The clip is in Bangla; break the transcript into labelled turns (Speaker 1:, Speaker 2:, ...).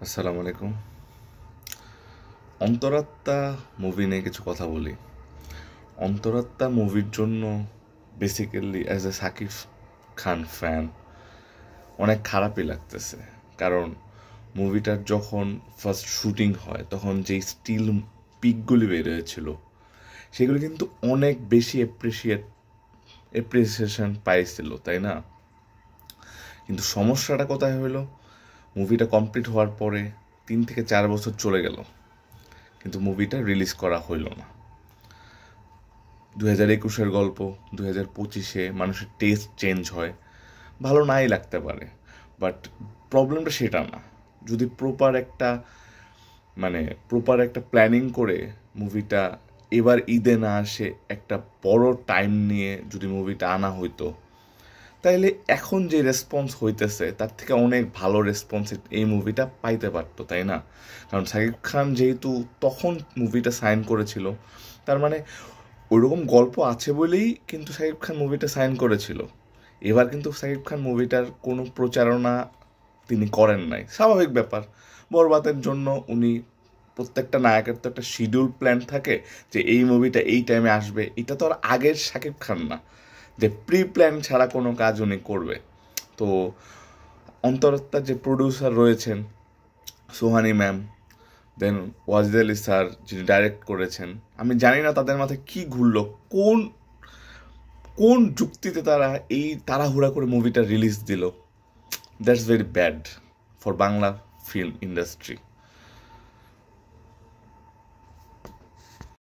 Speaker 1: আসসালামু আলাইকুম। অন্তরাত্মা মুভি নিয়ে কিছু কথা বলি। অন্তরাত্মা মুভির জন্য basically as a Shakib Khan fan অনেক খারাপই লাগতেছে। কারণ মুভিটার যখন ফার্স্ট শুটিং হয় তখন যেই স্টিল পিকগুলি বের হয়েছিল সেগুলো কিন্তু অনেক বেশি এপ্রিসিয়েশন পাইছিল, তাই না? কিন্তু সমস্যাটা কোথায় হইলো, মুভিটা কমপ্লিট হওয়ার পরে 3 থেকে 4 বছর চলে গেল, কিন্তু মুভিটা রিলিজ করা হইল না। 2021-এর গল্প 2025-এ মানুষের টেস্ট চেঞ্জ হয়, ভালো নাই লাগতে পারে, বাট প্রবলেমটা সেটা না। যদি প্রপার একটা প্ল্যানিং করে মুভিটা এবার ঈদে না আসে একটা বড় টাইম নিয়ে যদি মুভিটা আনা হইতো, তাইলে এখন যে রেসপন্স হইতেছে তার থেকে অনেক ভালো রেসপন্স এই মুভিটা পাইতে পারতো, তাই না? কারণ সাকিব খান যেহেতু তখন মুভিটা সাইন করেছিল, তার মানে ওইরকম গল্প আছে বলেই কিন্তু সাকিব খান মুভিটা সাইন করেছিল। এবার কিন্তু সাকিব খান মুভিটার কোনো প্রচারণা তিনি করেন নাই, স্বাভাবিক ব্যাপার। বরবাদের জন্য উনি প্রত্যেকটা নায়কের তো একটা শিডিউল প্ল্যান থাকে যে এই মুভিটা এই টাইমে আসবে, এটা তো আর আগের সাকিব খান না যে প্রি প্ল্যান ছাড়া কোনো কাজ উনি করবে। তো অন্তরাত্মার যে প্রডিউসার রয়েছেন সোহানি ম্যাম, দেন ওয়াজিদ আলী স্যার যিনি ডাইরেক্ট করেছেন, আমি জানি না তাদের মাথায় কি ঘুরলো, কোন কোন যুক্তিতে তারা এই তাড়াহুড়া করে মুভিটা রিলিজ দিল। That's very bad for Bangla film industry.